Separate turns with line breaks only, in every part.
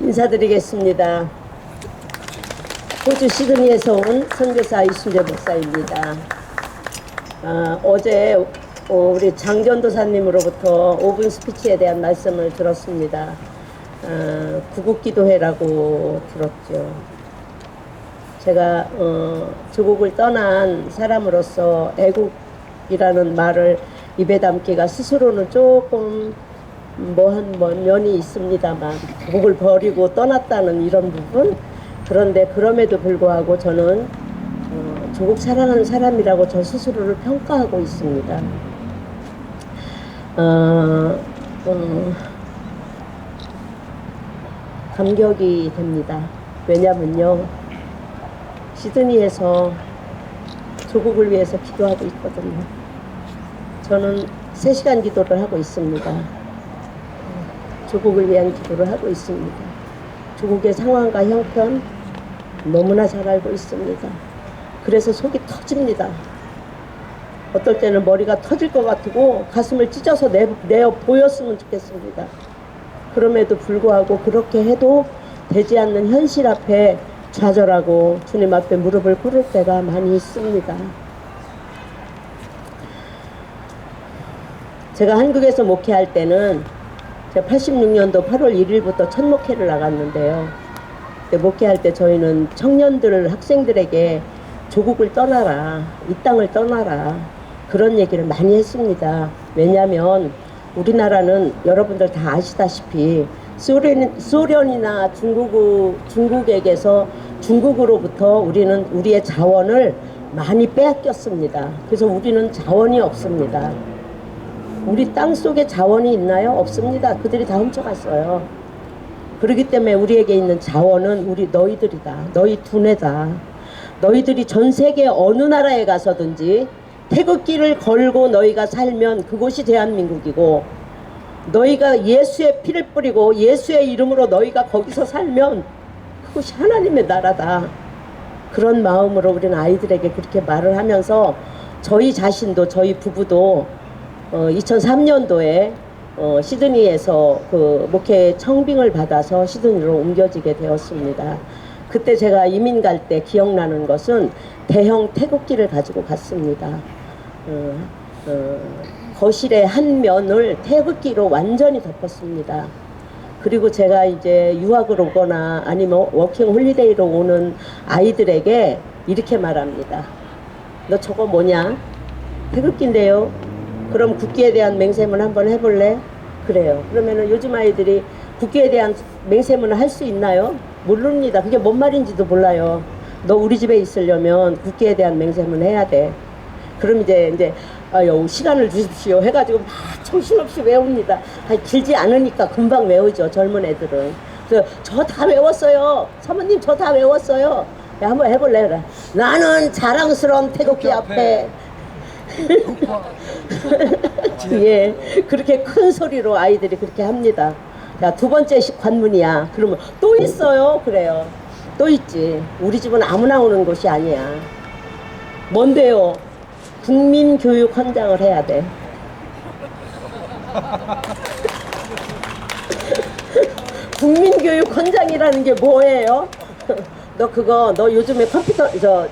인사드리겠습니다. 호주 시드니에서 온 선교사 이순재 목사입니다. 어제 우리 장전도사님으로부터 5분 스피치에 대한 말씀을 들었습니다. 구국기도회라고 들었죠. 제가 조국을 떠난 사람으로서 애국이라는 말을 입에 담기가 스스로는 조금 뭐한 면이 있습니다만, 조국을 버리고 떠났다는 이런 부분. 그런데 그럼에도 불구하고 저는 조국 사랑하는 사람이라고 저 스스로를 평가하고 있습니다. 감격이 됩니다. 왜냐면요, 시드니에서 조국을 위해서 기도하고 있거든요. 저는 3시간 기도를 하고 있습니다. 조국을 위한 기도를 하고 있습니다. 조국의 상황과 형편 너무나 잘 알고 있습니다. 그래서 속이 터집니다. 어떨 때는 머리가 터질 것 같고 가슴을 찢어서 내어 보였으면 좋겠습니다. 그럼에도 불구하고 그렇게 해도 되지 않는 현실 앞에 좌절하고 주님 앞에 무릎을 꿇을 때가 많이 있습니다. 제가 한국에서 목회할 때는 제가 86년도 8월 1일부터 첫 목회를 나갔는데요. 목회할 때 저희는 청년들, 학생들에게 조국을 떠나라, 이 땅을 떠나라, 그런 얘기를 많이 했습니다. 왜냐하면 우리나라는 여러분들 다 아시다시피 소련이나 중국에게서 중국으로부터 우리는 우리의 자원을 많이 빼앗겼습니다. 그래서 우리는 자원이 없습니다. 우리 땅 속에 자원이 있나요? 없습니다. 그들이 다 훔쳐갔어요. 그렇기 때문에 우리에게 있는 자원은 너희들이다. 너희 두뇌다. 너희들이 전 세계 어느 나라에 가서든지 태극기를 걸고 너희가 살면 그곳이 대한민국이고, 너희가 예수의 피를 뿌리고 예수의 이름으로 너희가 거기서 살면 그것이 하나님의 나라다. 그런 마음으로 우리는 아이들에게 그렇게 말을 하면서 저희 자신도, 저희 부부도 2003년도에 시드니에서 그 목회 청빙을 받아서 시드니로 옮겨지게 되었습니다. 그때 제가 이민 갈 때 기억나는 것은 대형 태극기를 가지고 갔습니다. 거실의 한 면을 태극기로 완전히 덮었습니다. 그리고 제가 이제 유학을 오거나 아니면 워킹 홀리데이로 오는 아이들에게 이렇게 말합니다. 너 저거 뭐냐? 태극기인데요. 그럼 국기에 대한 맹세문 한번 해볼래? 그래요. 그러면은 요즘 아이들이 국기에 대한 맹세문을 할 수 있나요? 모릅니다. 그게 뭔 말인지도 몰라요. 너 우리 집에 있으려면 국기에 대한 맹세문 해야 돼. 그럼 이제 시간을 주십시오 해가지고 막 정신없이 외웁니다. 길지 않으니까 금방 외우죠, 젊은 애들은. 그래서 저 다 외웠어요. 사모님 저 다 외웠어요. 야, 한번 해볼래? 그래. 나는 자랑스러운 태극기 앞에 예, 그렇게 큰 소리로 아이들이 그렇게 합니다. 야, 2번째 관문이야. 그러면 또 있어요. 그래요. 또 있지. 우리 집은 아무나 오는 곳이 아니야. 뭔데요? 국민교육 헌장을 해야 돼. 국민교육 헌장이라는 게 뭐예요? 너 요즘에 컴퓨터 저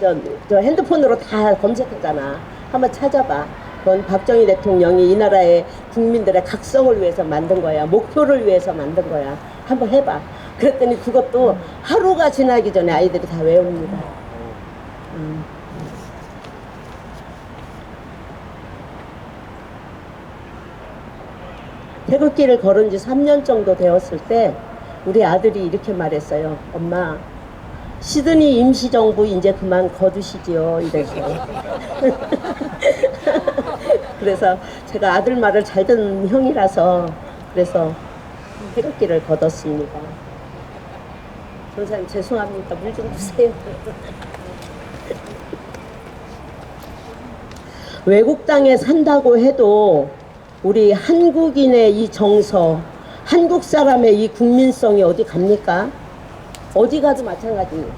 핸드폰으로 다 검색했잖아. 한번 찾아봐. 그건 박정희 대통령이 이 나라의 국민들의 각성을 위해서 만든 거야. 목표를 위해서 만든 거야. 한번 해봐. 그랬더니 그것도 하루가 지나기 전에 아이들이 다 외웁니다. 태극기를 걸은 지 3년 정도 되었을 때 우리 아들이 이렇게 말했어요. 엄마, 시드니 임시정부 이제 그만 거두시지요. 이래서. 그래서 제가 아들 말을 잘 듣는 형이라서 그래서 태극기를 걷었습니다. 전사님 죄송합니다. 물 좀 주세요. 외국 땅에 산다고 해도 우리 한국인의 이 정서, 한국 사람의 이 국민성이 어디 갑니까? 어디 가도 마찬가지입니다.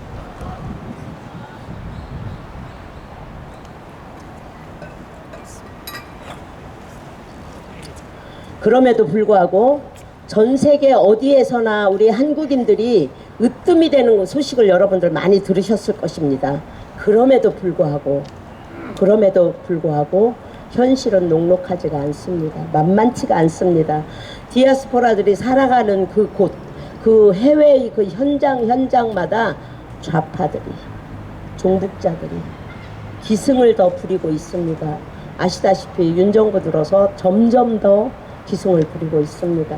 그럼에도 불구하고 전 세계 어디에서나 우리 한국인들이 으뜸이 되는 소식을 여러분들 많이 들으셨을 것입니다. 그럼에도 불구하고 현실은 녹록하지가 않습니다. 만만치가 않습니다. 디아스포라들이 살아가는 그 곳, 그 해외의 그 현장마다 좌파들이, 종북자들이 기승을 더 부리고 있습니다. 아시다시피 윤정부 들어서 점점 더 기승을 부리고 있습니다.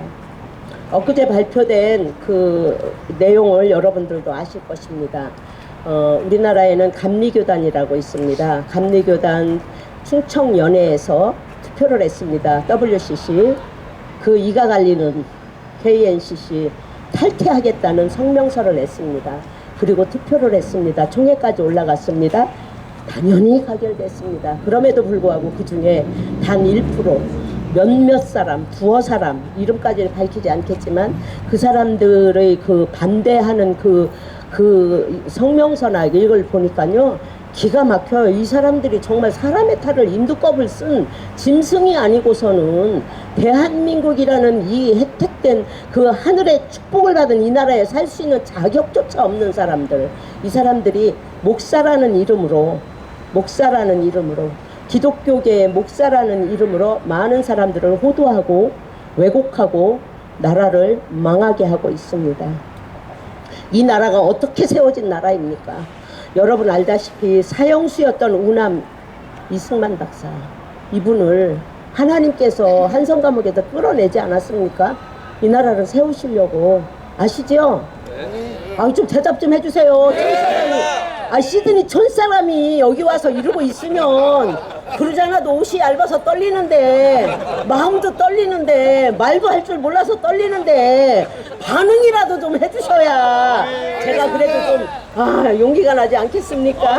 엊그제 발표된 그 내용을 여러분들도 아실 것입니다. 우리나라에는 감리교단이라고 있습니다. 감리교단 충청연회에서 투표를 했습니다. WCC 그 이가 갈리는 KNCC 탈퇴하겠다는 성명서를 냈습니다. 그리고 투표를 했습니다. 총회까지 올라갔습니다. 당연히 가결됐습니다. 그럼에도 불구하고 그 중에 단 1% 몇몇 사람, 두어 사람 이름까지는 밝히지 않겠지만 그 사람들의 그 반대하는 그 성명서나 이걸 보니까요 기가 막혀요. 이 사람들이 정말 사람의 탈을 인두껍을 쓴 짐승이 아니고서는 대한민국이라는 이 혜택된 그 하늘의 축복을 받은 이 나라에 살 수 있는 자격조차 없는 사람들, 이 사람들이 목사라는 이름으로 기독교계의 목사라는 이름으로 많은 사람들을 호도하고 왜곡하고 나라를 망하게 하고 있습니다. 이 나라가 어떻게 세워진 나라입니까? 여러분 알다시피 사형수였던 우남 이승만 박사, 이분을 하나님께서 한성감옥에서 끌어내지 않았습니까? 이 나라를 세우시려고. 아시죠? 좀 대답 좀 해주세요. 시드니 촌사람이 여기 와서 이러고 있으면 그러잖아도 옷이 얇아서 떨리는데, 마음도 떨리는데, 말도 할 줄 몰라서 떨리는데 반응이라도 좀 해주셔야 제가 그래도 좀 용기가 나지 않겠습니까?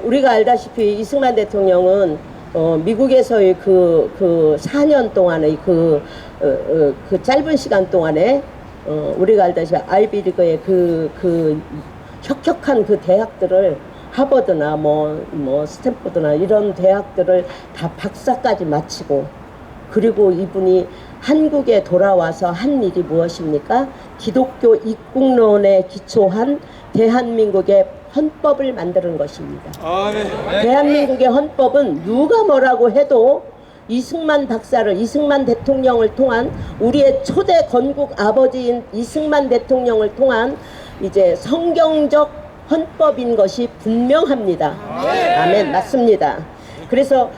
우리가 알다시피 이승만 대통령은 미국에서의 그 4년 동안의 그 짧은 시간 동안에 우리가 알다시피 아이비리그의 그 혁혁한 그 대학들을 하버드나 스탠포드나 이런 대학들을 다 박사까지 마치고, 그리고 이분이 한국에 돌아와서 한 일이 무엇입니까? 기독교 입국론에 기초한 대한민국의 헌법을 만드는 것입니다. 대한민국의 헌법은 누가 뭐라고 해도 이승만 대통령을 통한, 우리의 초대 건국 아버지인 이승만 대통령을 통한 이제 성경적 헌법인 것이 분명합니다. 아멘. 맞습니다. 그래서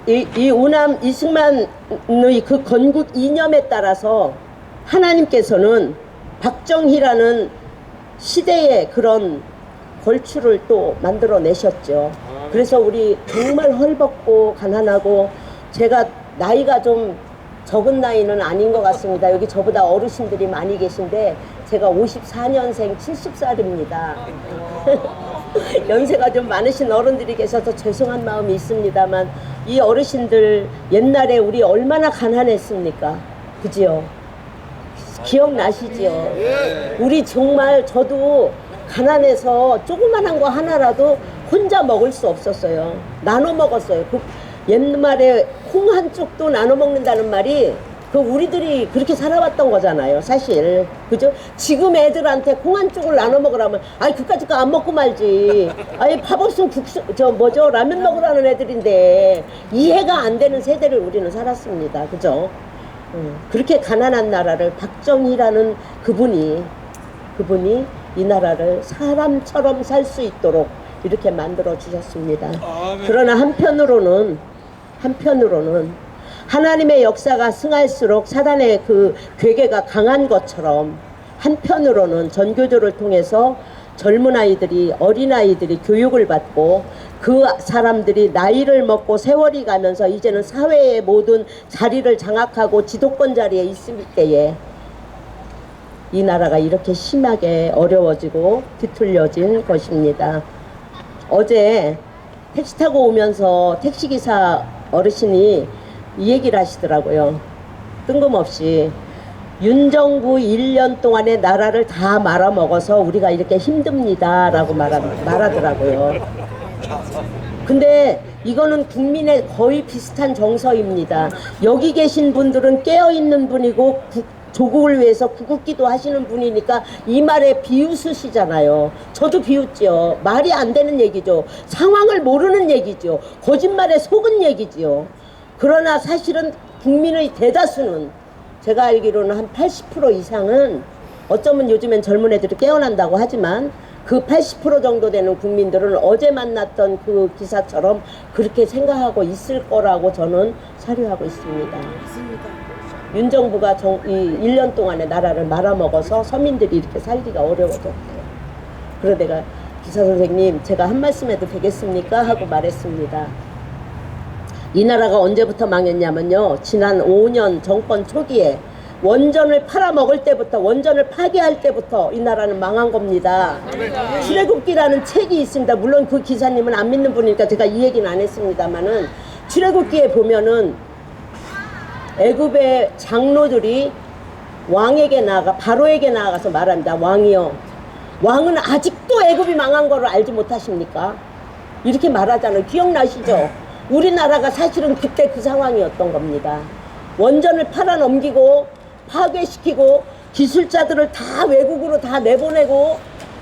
이 우남 이승만의 그 건국 이념에 따라서 하나님께서는 박정희라는 시대의 그런 걸출을 또 만들어 내셨죠. 그래서 우리 정말 헐벗고 가난하고, 제가 나이가 좀 적은 나이는 아닌 것 같습니다. 여기 저보다 어르신들이 많이 계신데 제가 54년생 70살입니다. 연세가 좀 많으신 어른들이 계셔서 죄송한 마음이 있습니다만, 이 어르신들 옛날에 우리 얼마나 가난했습니까? 그지요? 기억나시지요? 우리 정말, 저도 가난해서 조그만한 거 하나라도 혼자 먹을 수 없었어요. 나눠 먹었어요. 옛말에 콩 한 쪽도 나눠 먹는다는 말이 우리들이 그렇게 살아왔던 거잖아요, 사실. 그죠? 지금 애들한테 콩 한 쪽을 나눠 먹으라면, 그까짓 거 안 먹고 말지. 밥 없으면 라면 먹으라는 애들인데, 이해가 안 되는 세대를 우리는 살았습니다. 그죠? 그렇게 가난한 나라를 박정희라는 그분이 이 나라를 사람처럼 살 수 있도록 이렇게 만들어 주셨습니다. 그러나 한편으로는 하나님의 역사가 승할수록 사단의 그 괴계가 강한 것처럼, 한편으로는 전교조를 통해서 젊은 아이들이, 어린 아이들이 교육을 받고, 그 사람들이 나이를 먹고 세월이 가면서 이제는 사회의 모든 자리를 장악하고 지도권 자리에 있을 때에 이 나라가 이렇게 심하게 어려워지고 뒤틀려진 것입니다. 어제 택시 타고 오면서 택시기사 어르신이 이 얘기를 하시더라고요. 뜬금없이 윤정부 1년 동안에 나라를 다 말아먹어서 우리가 이렇게 힘듭니다 라고 말하더라고요. 근데 이거는 국민의 거의 비슷한 정서입니다. 여기 계신 분들은 깨어있는 분이고 조국을 위해서 구국기도 하시는 분이니까 이 말에 비웃으시잖아요. 저도 비웃죠. 말이 안 되는 얘기죠. 상황을 모르는 얘기죠. 거짓말에 속은 얘기죠. 그러나 사실은 국민의 대다수는, 제가 알기로는 한 80% 이상은, 어쩌면 요즘엔 젊은 애들이 깨어난다고 하지만 그 80% 정도 되는 국민들은 어제 만났던 그 기사처럼 그렇게 생각하고 있을 거라고 저는 사료하고 있습니다. 윤 정부가 이 1년 동안에 나라를 말아먹어서 서민들이 이렇게 살기가 어려워졌대요. 그래서 내가 기사 선생님 제가 한 말씀 해도 되겠습니까? 하고 말했습니다. 이 나라가 언제부터 망했냐면요, 지난 5년 정권 초기에 원전을 팔아먹을 때부터, 원전을 파괴할 때부터 이 나라는 망한 겁니다. 출애굽기라는 책이 있습니다. 물론 그 기사님은 안 믿는 분이니까 제가 이 얘기는 안 했습니다만은, 출애굽기에 보면은 애굽의 장로들이 왕에게 나아가, 바로에게 나아가서 말합니다. 왕이여, 왕은 아직도 애굽이 망한 거를 알지 못하십니까? 이렇게 말하잖아요. 기억나시죠? 우리나라가 사실은 그때 그 상황이었던 겁니다. 원전을 팔아넘기고 파괴시키고 기술자들을 다 외국으로 다 내보내고,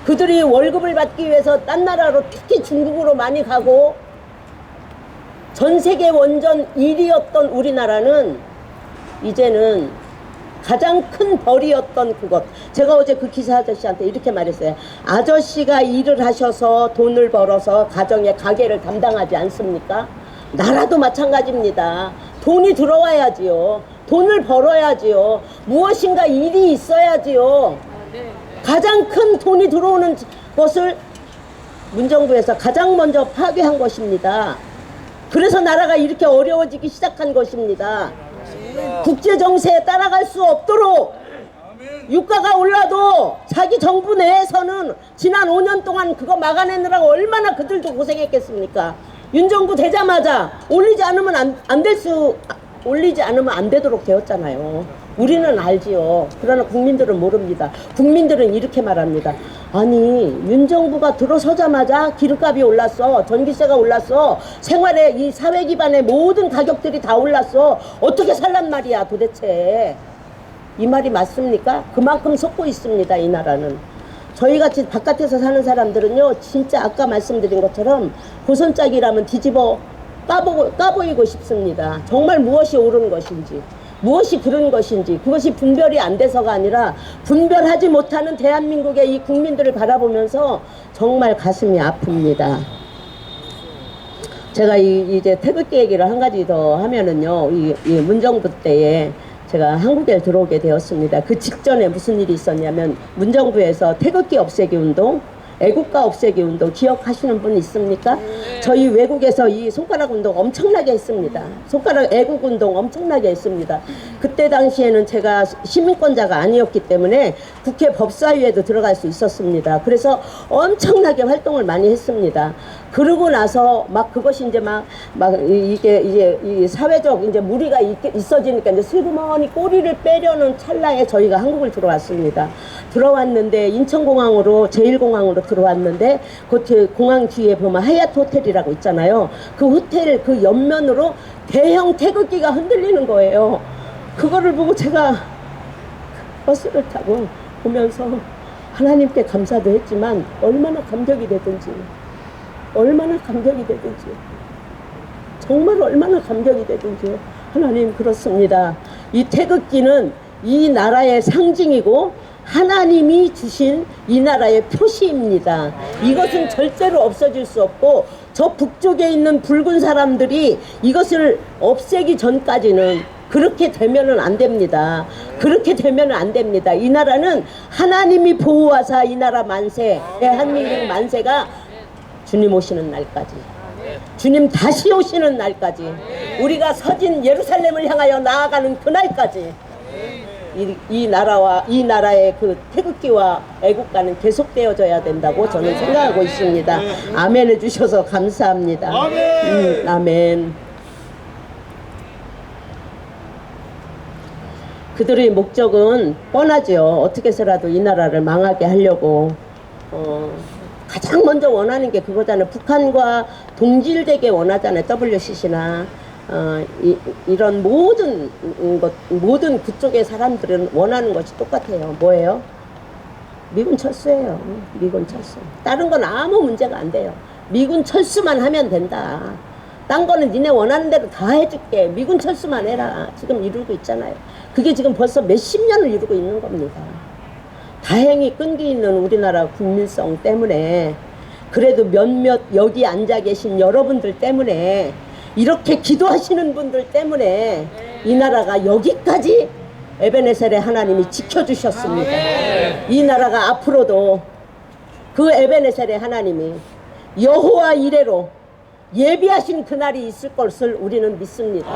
그들이 월급을 받기 위해서 딴 나라로, 특히 중국으로 많이 가고, 전 세계 원전 1위였던 우리나라는 이제는 가장 큰 벌이었던 그것. 제가 어제 그 기사 아저씨한테 이렇게 말했어요. 아저씨가 일을 하셔서 돈을 벌어서 가정의 가계를 담당하지 않습니까? 나라도 마찬가지입니다. 돈이 들어와야지요. 돈을 벌어야지요. 무엇인가 일이 있어야지요. 가장 큰 돈이 들어오는 것을 문정부에서 가장 먼저 파괴한 것입니다. 그래서 나라가 이렇게 어려워지기 시작한 것입니다. 국제 정세에 따라갈 수 없도록 유가가 올라도 자기 정부 내에서는 지난 5년 동안 그거 막아내느라고 얼마나 그들도 고생했겠습니까? 윤 정부 되자마자 올리지 않으면 올리지 않으면 안 되도록 되었잖아요. 우리는 알지요. 그러나 국민들은 모릅니다. 국민들은 이렇게 말합니다. 아니, 윤 정부가 들어서자마자 기름값이 올랐어. 전기세가 올랐어. 생활의 이 사회 기반의 모든 가격들이 다 올랐어. 어떻게 살란 말이야 도대체. 이 말이 맞습니까? 그만큼 속고 있습니다, 이 나라는. 저희같이 바깥에서 사는 사람들은요, 진짜 아까 말씀드린 것처럼 고선짝이라면 뒤집어 까보이고 싶습니다. 정말 무엇이 옳은 것인지, 무엇이 그른 것인지, 그것이 분별이 안 돼서가 아니라 분별하지 못하는 대한민국의 이 국민들을 바라보면서 정말 가슴이 아픕니다. 제가 이제 태극기 얘기를 한 가지 더 하면은요, 이 문정부 때에 제가 한국에 들어오게 되었습니다. 그 직전에 무슨 일이 있었냐면, 문정부에서 태극기 없애기 운동, 애국가 없애기 운동 기억하시는 분 있습니까? 저희 외국에서 이 손가락 운동 엄청나게 했습니다. 손가락 애국 운동 엄청나게 했습니다. 그때 당시에는 제가 시민권자가 아니었기 때문에 국회 법사위에도 들어갈 수 있었습니다. 그래서 엄청나게 활동을 많이 했습니다. 그러고 나서 막 그것이 이제 이게 이제 이 사회적 이제 무리가 있어지니까 이제 슬그머니 꼬리를 빼려는 찰나에 저희가 한국을 들어왔습니다. 들어왔는데 인천공항으로 제1공항으로 들어왔는데 그 공항 뒤에 보면 하얏트 호텔이라고 있잖아요. 그 호텔 그 옆면으로 대형 태극기가 흔들리는 거예요. 그거를 보고 제가 버스를 타고 보면서 하나님께 감사도 했지만 얼마나 감격이 되든지 정말 얼마나 감격이 되든지요. 하나님, 그렇습니다. 이 태극기는 이 나라의 상징이고 하나님이 주신 이 나라의 표시입니다. 이것은 절대로 없어질 수 없고, 저 북쪽에 있는 붉은 사람들이 이것을 없애기 전까지는 그렇게 되면은 안 됩니다. 그렇게 되면은 안 됩니다. 이 나라는 하나님이 보호하사 이 나라 만세, 대한민국 만세가 주님 오시는 날까지, 주님 다시 오시는 날까지, 우리가 서진 예루살렘을 향하여 나아가는 그날까지 이 나라와 이 나라의 그 태극기와 애국가는 계속되어져야 된다고 저는 생각하고 있습니다. 아멘 해주셔서 감사합니다. 아멘. 아멘. 그들의 목적은 뻔하죠. 어떻게 해서라도 이 나라를 망하게 하려고 가장 먼저 원하는 게 그거잖아요. 북한과 동질되게 원하잖아요. WCC나 이런 모든 그쪽의 사람들은 원하는 것이 똑같아요. 뭐예요? 미군 철수예요. 미군 철수. 다른 건 아무 문제가 안 돼요. 미군 철수만 하면 된다. 딴 거는 니네 원하는 대로 다 해줄게. 미군 철수만 해라. 지금 이루고 있잖아요. 그게 지금 벌써 몇십 년을 이루고 있는 겁니다. 다행히 끈기 있는 우리나라 국민성 때문에, 그래도 몇몇 여기 앉아 계신 여러분들 때문에, 이렇게 기도하시는 분들 때문에 이 나라가 여기까지 에베네셀의 하나님이 지켜주셨습니다. 이 나라가 앞으로도 그 에베네셀의 하나님이 여호와 이레로 예비하신 그날이 있을 것을 우리는 믿습니다.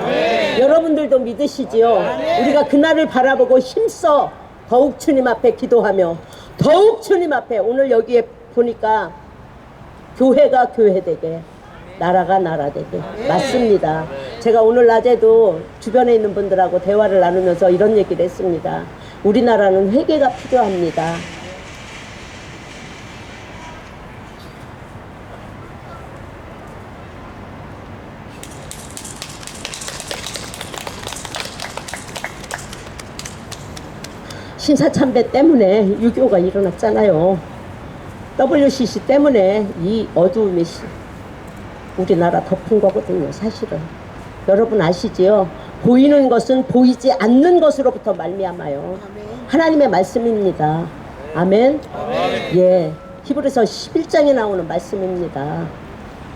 여러분들도 믿으시지요? 우리가 그날을 바라보고 힘써 더욱 주님 앞에 기도하며, 더욱 주님 앞에, 오늘 여기에 보니까 교회가 교회되게, 나라가 나라되게. 맞습니다. 제가 오늘 낮에도 주변에 있는 분들하고 대화를 나누면서 이런 얘기를 했습니다. 우리나라는 회개가 필요합니다. 신사참배 때문에 유교가 일어났잖아요. WCC 때문에 이 어두움이 우리나라 덮은 거거든요. 사실은 여러분 아시지요? 보이는 것은 보이지 않는 것으로부터 말미암아요. 하나님의 말씀입니다. 아멘. 예, 히브리서 11장에 나오는 말씀입니다.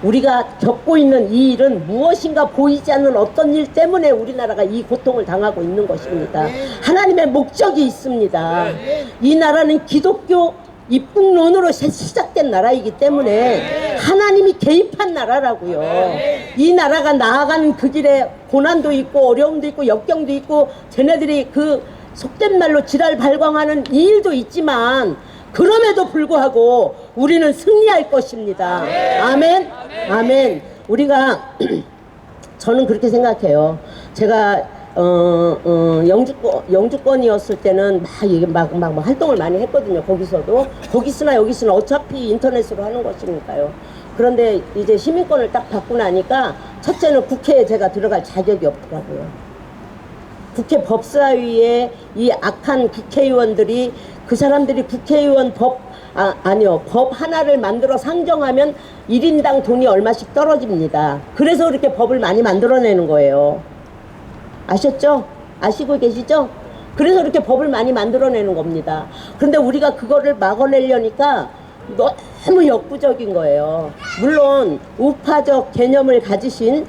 우리가 겪고 있는 이 일은 무엇인가 보이지 않는 어떤 일 때문에 우리나라가 이 고통을 당하고 있는 것입니다. 하나님의 목적이 있습니다. 이 나라는 기독교 입국론으로 시작된 나라이기 때문에 하나님이 개입한 나라라고요. 이 나라가 나아가는 그 길에 고난도 있고 어려움도 있고 역경도 있고, 쟤네들이 그 속된 말로 지랄 발광하는 이 일도 있지만, 그럼에도 불구하고 우리는 승리할 것입니다. 아멘. 아멘. 우리가 저는 그렇게 생각해요. 제가 영주권이었을 때는 막 활동을 많이 했거든요. 거기서도 거기서나 여기서나 어차피 인터넷으로 하는 것이니까요. 그런데 이제 시민권을 딱 받고 나니까, 첫째는 국회에 제가 들어갈 자격이 없더라고요. 국회 법사위에 이 악한 국회의원들이, 그 사람들이 국회의원 법 하나를 만들어 상정하면 1인당 돈이 얼마씩 떨어집니다. 그래서 그렇게 법을 많이 만들어내는 거예요. 아셨죠? 아시고 계시죠? 그래서 그렇게 법을 많이 만들어내는 겁니다. 그런데 우리가 그거를 막아내려니까 너무 역부족인 거예요. 물론 우파적 개념을 가지신,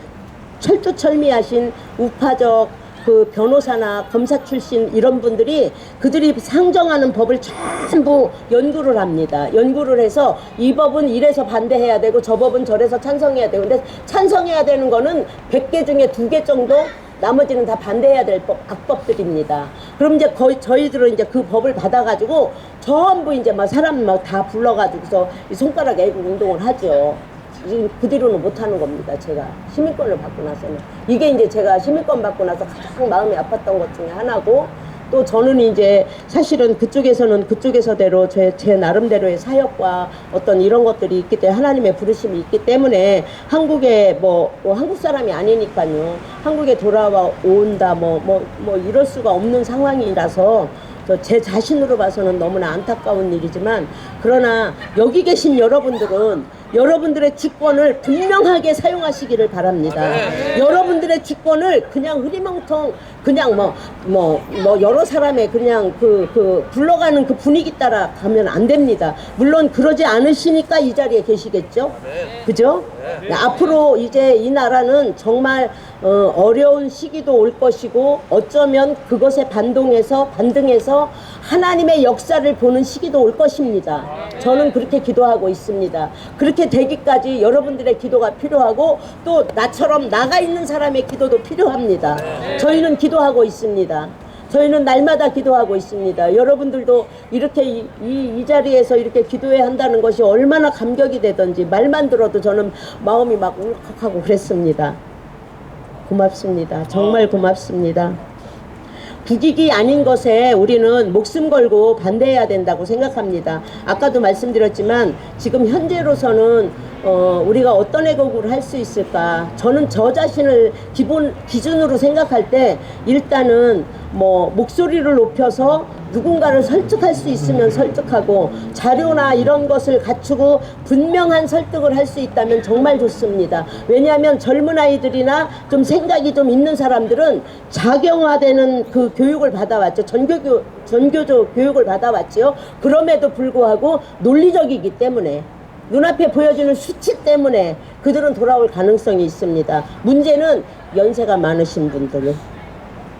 철두철미하신 우파적 그 변호사나 검사 출신 이런 분들이, 그들이 상정하는 법을 전부 연구를 합니다. 연구를 해서 이 법은 이래서 반대해야 되고 저 법은 저래서 찬성해야 되고, 근데 찬성해야 되는 거는 100개 중에 2개 정도, 나머지는 다 반대해야 될 악법들입니다. 그럼 이제 저희들은 이제 그 법을 받아가지고 전부 이제 막 사람 막 다 불러가지고서 이 손가락 애국 운동을 하죠. 지금 그 뒤로는 못하는 겁니다. 제가 시민권을 받고 나서는. 이게 이제 제가 시민권 받고 나서 가장 마음이 아팠던 것 중에 하나고, 또 저는 이제 사실은 그쪽에서는 그쪽에서대로 제 나름대로의 사역과 어떤 이런 것들이 있기 때문에, 하나님의 부르심이 있기 때문에, 한국에 뭐 한국 사람이 아니니까요, 한국에 돌아와 온다 뭐 이럴 수가 없는 상황이라서 제 자신으로 봐서는 너무나 안타까운 일이지만, 그러나 여기 계신 여러분들은 여러분들의 주권을 분명하게 사용하시기를 바랍니다. 여러분들의 주권을 그냥 흐리멍텅 그냥 여러 사람의 그냥 굴러가는 그 분위기 따라 가면 안 됩니다. 물론 그러지 않으시니까 이 자리에 계시겠죠? 그죠? 앞으로 이제 이 나라는 정말 어려운 시기도 올 것이고, 어쩌면 그것에 반등해서 하나님의 역사를 보는 시기도 올 것입니다. 저는 그렇게 기도하고 있습니다. 그렇게 되기까지 여러분들의 기도가 필요하고, 또 나처럼 나가 있는 사람의 기도도 필요합니다. 저희는 기도하고 있습니다. 저희는 날마다 기도하고 있습니다. 여러분들도 이렇게 이 자리에서 이렇게 기도해야 한다는 것이 얼마나 감격이 되던지, 말만 들어도 저는 마음이 막 울컥하고 그랬습니다. 고맙습니다. 정말 고맙습니다. 국익이 아닌 것에 우리는 목숨 걸고 반대해야 된다고 생각합니다. 아까도 말씀드렸지만 지금 현재로서는 우리가 어떤 애국을 할 수 있을까? 저는 저 자신을 기준으로 생각할 때 일단은 뭐 목소리를 높여서 누군가를 설득할 수 있으면 설득하고 자료나 이런 것을 갖추고 분명한 설득을 할 수 있다면 정말 좋습니다. 왜냐하면 젊은 아이들이나 좀 생각이 좀 있는 사람들은 자경화되는 그 교육을 받아왔죠. 전교조 교육을 받아왔지요. 그럼에도 불구하고 논리적이기 때문에 눈앞에 보여지는 수치 때문에 그들은 돌아올 가능성이 있습니다. 문제는 연세가 많으신 분들은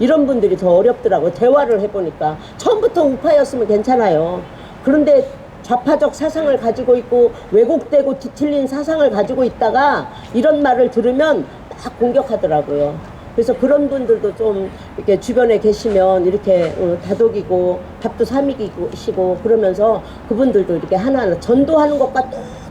이런 분들이 더 어렵더라고요. 대화를 해보니까 처음부터 우파였으면 괜찮아요. 그런데 좌파적 사상을 가지고 있고 왜곡되고 뒤틀린 사상을 가지고 있다가 이런 말을 들으면 막 공격하더라고요. 그래서 그런 분들도 좀 이렇게 주변에 계시면 이렇게 다독이고 밥도 사먹이시고 그러면서 그분들도 이렇게 하나하나 전도하는 것과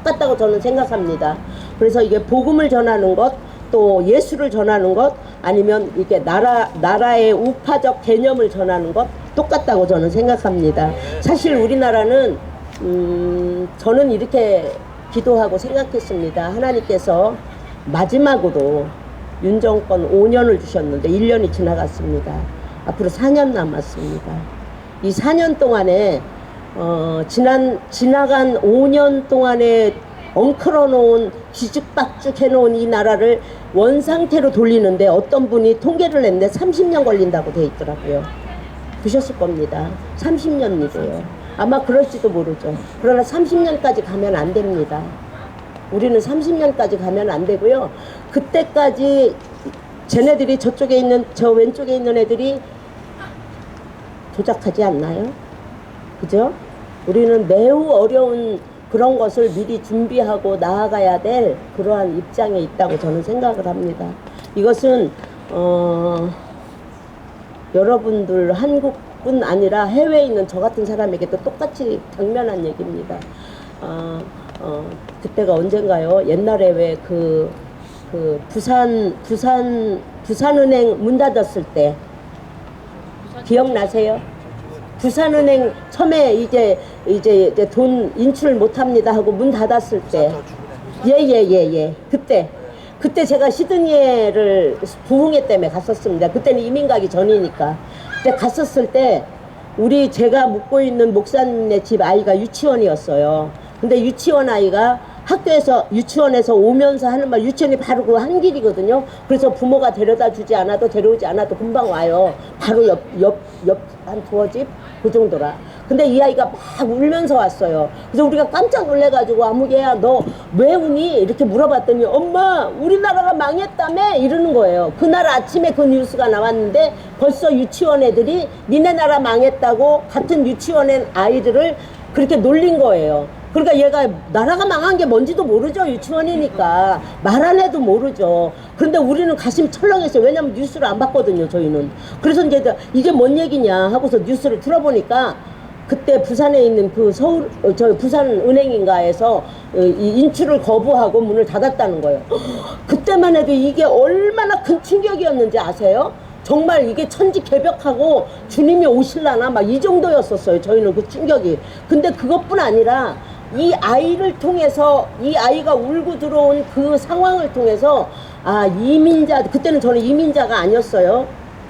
똑같다고 저는 생각합니다. 그래서 이게 복음을 전하는 것, 또 예수를 전하는 것, 아니면 이게 나라의 우파적 개념을 전하는 것 똑같다고 저는 생각합니다. 사실 우리나라는 저는 이렇게 기도하고 생각했습니다. 하나님께서 마지막으로 윤 정권 5년을 주셨는데 1년이 지나갔습니다. 앞으로 4년 남았습니다. 이 4년 동안에 지나간 5년 동안에 엉클어 놓은 뒤죽박죽 해놓은 이 나라를 원상태로 돌리는데 어떤 분이 통계를 냈는데 30년 걸린다고 돼 있더라고요. 보셨을 겁니다. 30년이래요. 아마 그럴지도 모르죠. 그러나 30년까지 가면 안 됩니다. 우리는 30년까지 가면 안 되고요. 그때까지 쟤네들이 저쪽에 있는 저 왼쪽에 있는 애들이 조작하지 않나요? 그죠? 우리는 매우 어려운 그런 것을 미리 준비하고 나아가야 될 그러한 입장에 있다고 저는 생각을 합니다. 이것은 여러분들 한국뿐 아니라 해외에 있는 저 같은 사람에게도 똑같이 당면한 얘기입니다. 그때가 언젠가요? 옛날에 왜 부산은행 문 닫았을 때 기억나세요? 부산은행 처음에 이제 돈 인출 못합니다 하고 문 닫았을 때, 예. 그때 제가 시드니에를 부흥회 때문에 갔었습니다. 그때는 이민 가기 전이니까. 그때 갔었을 때 제가 묵고 있는 목사님네 집 아이가 유치원이었어요. 근데 유치원 아이가 유치원에서 오면서 하는 말, 유치원이 바로 그 한 길이거든요. 그래서 부모가 데려다 주지 않아도 데려오지 않아도 금방 와요. 바로 옆 한 두어 집? 그 정도라. 근데 이 아이가 막 울면서 왔어요. 그래서 우리가 깜짝 놀래가지고 아무개야 너 왜 우니? 이렇게 물어봤더니 엄마 우리나라가 망했다며? 이러는 거예요. 그날 아침에 그 뉴스가 나왔는데 벌써 유치원 애들이 니네 나라 망했다고 같은 유치원의 아이들을 그렇게 놀린 거예요. 그러니까 얘가 나라가 망한 게 뭔지도 모르죠. 유치원이니까. 말 안 해도 모르죠. 그런데 우리는 가슴이 철렁했어요. 왜냐면 뉴스를 안 봤거든요, 저희는. 그래서 이제 이게 뭔 얘기냐 하고서 뉴스를 들어보니까 그때 부산에 있는 부산은행인가에서 인출을 거부하고 문을 닫았다는 거예요. 그때만 해도 이게 얼마나 큰 충격이었는지 아세요? 정말 이게 천지개벽하고 주님이 오실라나 막 이 정도였었어요. 저희는 그 충격이. 근데 그것뿐 아니라 이 아이를 통해서 이 아이가 울고 들어온 그 상황을 통해서 그때는 저는 이민자가 아니었어요.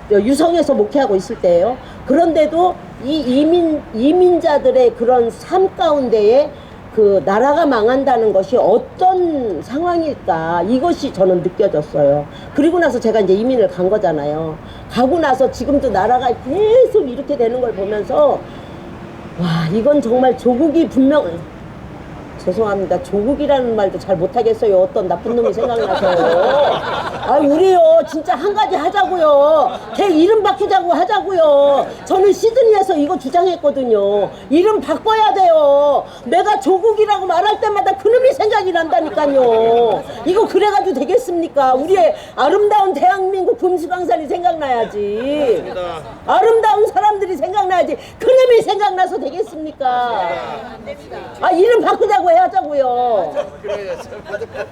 유성에서 목회하고 있을 때예요. 그런데도 이 이민자들의 그런 삶 가운데에 그 나라가 망한다는 것이 어떤 상황일까, 이것이 저는 느껴졌어요. 그리고 나서 제가 이제 이민을 간 거잖아요. 가고 나서 지금도 나라가 계속 이렇게 되는 걸 보면서 와, 이건 정말 조국이 죄송합니다. 조국이라는 말도 잘 못하겠어요. 어떤 나쁜 놈이 생각나서. 우리요 진짜 한 가지 하자고요. 걔 이름 바꾸자고 하자고요. 저는 시드니에서 이거 주장했거든요. 이름 바꿔야 돼요. 내가 조국이라고 말할 때마다 그놈이 생각이 난다니까요. 이거 그래가지고 되겠습니까? 우리의 아름다운 대한민국 금수강산이 생각나야지. 아름다운 사람들이 사람들이 생각나야지 그놈이 생각나서 되겠습니까? 아 이름 바꾸자고 해야자고요.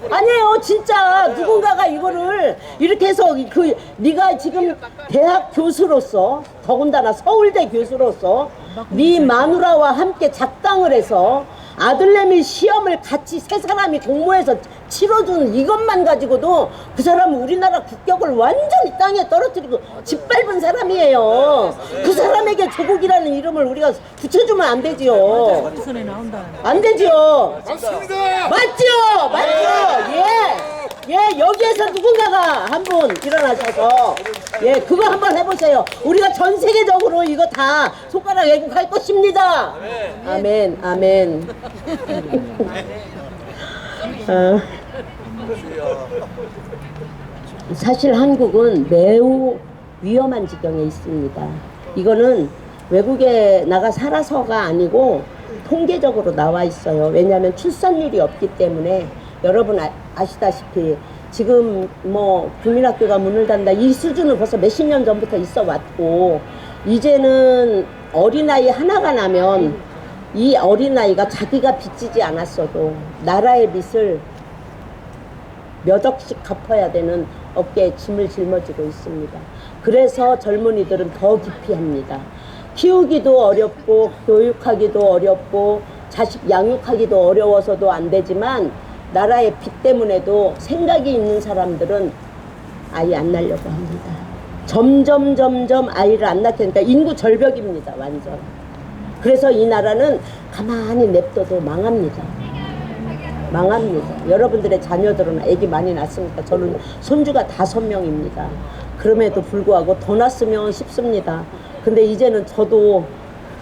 아니에요 진짜 누군가가 이거를 이렇게 해서 그 네가 지금 대학 교수로서 더군다나 서울대 교수로서 네 마누라와 함께 작당을 해서 아들내미 시험을 같이 세 사람이 공모해서 치러준 이것만 가지고도 그 사람은 우리나라 국격을 완전히 땅에 떨어뜨리고 짓밟은 사람이에요. 그 사람에게 조국이라는 이름을 우리가 붙여주면 안 되지요. 안 되지요.
맞습니다.
맞죠? 맞죠? 예, 여기에서 누군가가 한 분 일어나셔서 예, 그거 한번 해보세요. 우리가 전 세계적으로 이거 다 손가락 애국할 것입니다. 아멘, 아멘. 사실 한국은 매우 위험한 지경에 있습니다. 이거는 외국에 나가 살아서가 아니고 통계적으로 나와 있어요. 왜냐하면 출산율이 없기 때문에 여러분 아시다시피 지금 뭐 국민학교가 문을 닫는다 이 수준은 벌써 몇십 년 전부터 있어 왔고 이제는 어린아이 하나가 나면 이 어린아이가 자기가 빚지지 않았어도 나라의 빚을 몇 억씩 갚아야 되는 어깨에 짐을 짊어지고 있습니다. 그래서 젊은이들은 더 기피합니다. 키우기도 어렵고 교육하기도 어렵고 자식 양육하기도 어려워서도 안 되지만 나라의 빚 때문에도 생각이 있는 사람들은 아이 안 낳으려고 합니다. 점점 아이를 안 낳게 되니까 인구 절벽입니다. 완전. 그래서 이 나라는 가만히 냅둬도 망합니다. 망합니다. 여러분들의 자녀들은 아기 많이 낳습니까? 저는 손주가 5명입니다. 그럼에도 불구하고 더 낳았으면 싶습니다. 근데 이제는 저도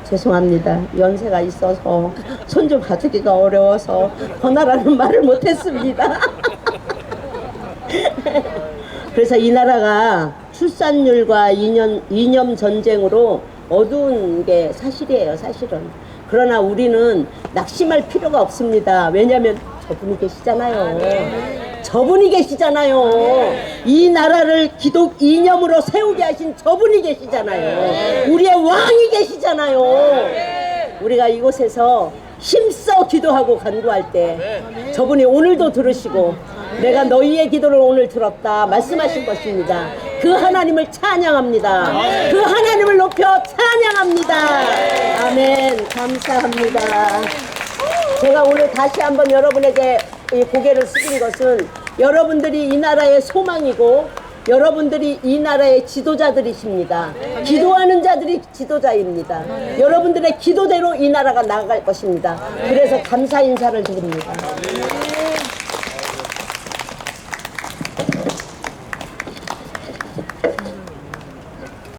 죄송합니다. 연세가 있어서 손주 봐주기가 어려워서 권하라는 말을 못했습니다. 그래서 이 나라가 출산율과 이념 전쟁으로 어두운 게 사실이에요. 사실은. 그러나 우리는 낙심할 필요가 없습니다. 왜냐하면 저분이 계시잖아요. 저분이 계시잖아요. 이 나라를 기독 이념으로 세우게 하신 저분이 계시잖아요. 우리의 왕이 계시잖아요. 우리가 이곳에서 힘써 기도하고 간구할 때 저분이 오늘도 들으시고 내가 너희의 기도를 오늘 들었다 말씀하실 것입니다. 그 하나님을 찬양합니다. 그 하나님을 높여 찬양합니다. 아멘. 감사합니다. 제가 오늘 다시 한번 여러분에게 이 고개를 숙인 것은 여러분들이 이 나라의 소망이고 여러분들이 이 나라의 지도자들이십니다. 기도하는 자들이 지도자입니다. 여러분들의 기도대로 이 나라가 나아갈 것입니다. 그래서 감사 인사를 드립니다.